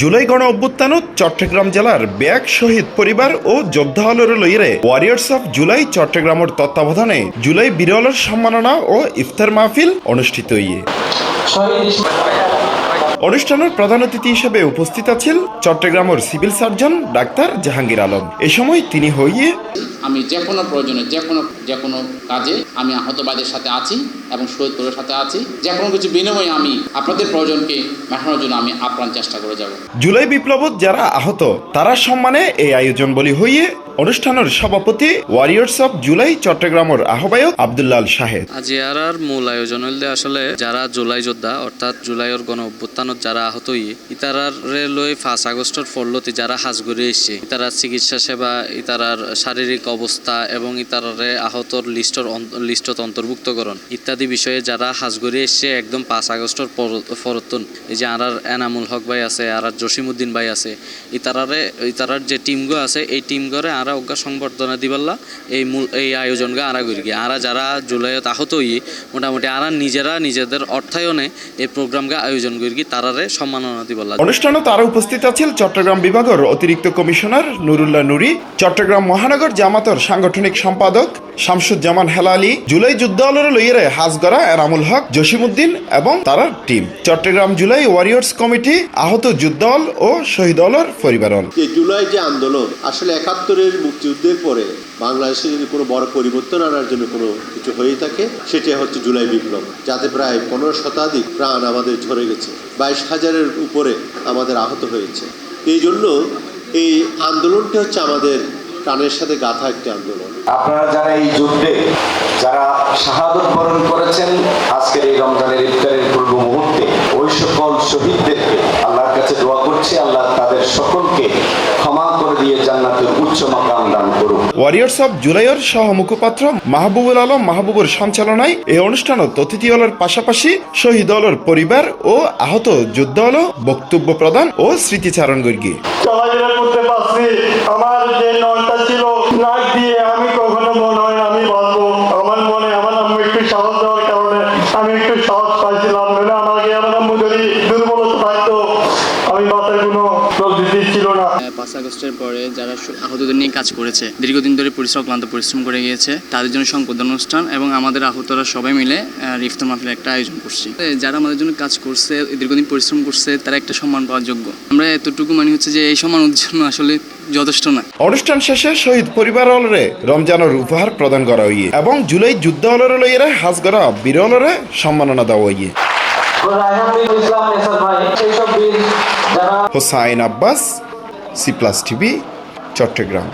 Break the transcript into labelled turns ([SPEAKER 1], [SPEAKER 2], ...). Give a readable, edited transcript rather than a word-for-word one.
[SPEAKER 1] জুলাই গণ অভ্যুত্থানত চট্টগ্রাম জেলার ব্যাগ শহীদ পরিবার ও যোদ্ধা হলের লইরে ওয়ারিয়র্স অফ জুলাই চট্টগ্রামের তত্ত্বাবধানে জুলাই বিরলের সম্মাননা ও ইফতার মাহফিল অনুষ্ঠিত হইয়ে অনুষ্ঠানের প্রধান অতিথি হিসেবে উপস্থিত আছেন চট্টগ্রামের civil surgeon doctor Jahangir Alam. এ সময় তিনি হইয়ে
[SPEAKER 2] আমি যে কোনো প্রয়োজনে যে কোনো কাজে আমি আহতবাদের সাথে আছি এবং শহীদ পরিবারের সাথে আছি। যে কোনো কিছু বিনিময়ে আমি আপনাদের প্রয়োজনকে মেটানোর জন্য আমি আপ্রাণ চেষ্টা করে যাব।
[SPEAKER 1] জুলাই বিপ্লবত যারা আহত তারা সম্মানে এই আয়োজন বলি হইয়ে অনুষ্ঠানের সভাপতি ওয়ারিয়র্স অফ জুলাই চট্টগ্রামের আহ্বায়ক আব্দুল্লাহ শাহেদ।
[SPEAKER 3] আজ এর মূল আয়োজন হইলে আসলে যারা জুলাই যোদ্ধা অর্থাৎ জুলাইয়ের গণ অভ্যুত্থানত যারা আহত হইয়ে ইতারারে লই 5 আগস্টের ফলতে যারা হাজগরে এসছে ইতারার চিকিৎসা সেবা ইতারার শারীরিক অবস্থা এবং ইতারারে আহতর লিস্টত অন্তর্ভুক্তকরণ ইত্যাদি বিষয়ে যারা হাজগরে এসছে একদম 5 আগস্টের পরতন এই যে আর এনামুল হক ভাই আছে আর জসিমউদ্দিন ভাই আছে ইতারার যে টিমগো আছে এই টিমগরে আর অজ্ঞা সংবর্ধনা দিবাল্লা এই আয়োজনগা আরা করি আরা যারা জুলাইত আহত হইয়ে মোটামুটি আরা নিজেদের অর্থায়নে এই প্রোগ্রামগা আয়োজন করি তারারে সম্মাননা দিবাল্লা।
[SPEAKER 1] অনুষ্ঠানে তারা উপস্থিত আছেন চট্টগ্রাম বিভাগের অতিরিক্ত কমিশনার নুরুল্লাহ নুরি, চট্টগ্রাম মহানগর জামাতর সাংগঠনিক সম্পাদক শামসুজ্জামান হেলালি, জুলাই যুদ্ধ দলের লইরে হাজগরা এনামুল হক, জসিমউদ্দিন এবং তার team, Chattogram July Warriors committee, আহত যুদ্ধ দল ও শহীদ দলের পরিবার।
[SPEAKER 4] জুলাই যে আন্দোলন আসলে ৭১-এর মুক্তিযুদ্ধের পরে বাংলাদেশে যদি কোনো বড় পরিবর্তন আনার জন্য কোনো কিছু হয়ে থাকে সেটা হচ্ছে জুলাই বিপ্লব, যাতে প্রায় ১৫ শতাধিক প্রাণ আমাদের ঝরে গেছে, ২২,০০০-এর উপরে আমাদের আহত হয়েছে। এই জন্য এই আন্দোলনটি হচ্ছে আমাদের প্রাণের সাথে গাঁথা একটি আন্দোলন।
[SPEAKER 5] আপনারা যারা এই যুদ্ধে যারা শাহাদত বরণ করেছেন আজকের এই রমজানের ইফতারের পূর্ব মুহূর্তে ওই সকল শহীদদেরকে আল্লাহর কাছে দোয়া করছি আল্লাহ তাদের সকলকে ক্ষমা করে দিয়ে জান্নাতের উচ্চ মাকাম দান করুন।
[SPEAKER 1] ওয়ারিয়র্স অফ জুলাইয়ের সহ মুখপাত্র মাহবুবুল আলম মাহবুবুর সঞ্চালনায় এই অনুষ্ঠানত অতিথি দলের পাশাপাশি শহীদ দলের পরিবার ও আহত যুদ্ধ দল বক্তব্য প্রদান ও স্মৃতিচারণ গর্গী
[SPEAKER 6] চলাফেরা করতে পারছি। আমার যে নয়টা ছিল নাক দিয়ে আমি কখনো মনে হয় আমি বাঁচবো, আমার মনে আমার আম্মু একটু সাহস দেওয়ার কারণে আমি একটু সাহস পাইছিলাম। নইলে আমাকে আমার আম্মু যদি দুর্বলতা থাকতো আমি বাঁচার কোনো প্রবৃত্তি ছিল না।
[SPEAKER 7] ৫ আগস্টের পরে যারা আহতদের নিয়ে কাজ করেছে, দীর্ঘদিন ধরে ক্লান্ত পরিশ্রম করে গিয়েছে, তাদের জন্য সংবর্ধনা অনুষ্ঠান এবং আমাদের আহতরা সবাই মিলে ইফতার মাহফিলের একটা আয়োজন করছি। যারা আমাদের জন্য কাজ করছে, দীর্ঘদিন পরিশ্রম করছে, তারা একটা সম্মান পাওয়ার যোগ্য। আমরা এতটুকু মানে হচ্ছে যে এই সম্মান ওদের জন্য আসলে যথেষ্ট না।
[SPEAKER 1] অনুষ্ঠান শেষে শহীদ পরিবার হলরে রমজানের উপহার প্রদান করা হইয়ে এবং জুলাই যুদ্ধ হলরে লইরে হাজগরা বিরলরে সম্মাননা দেওয়া হইয়ে। Hossain Abbas, C plus TV, Chittagong.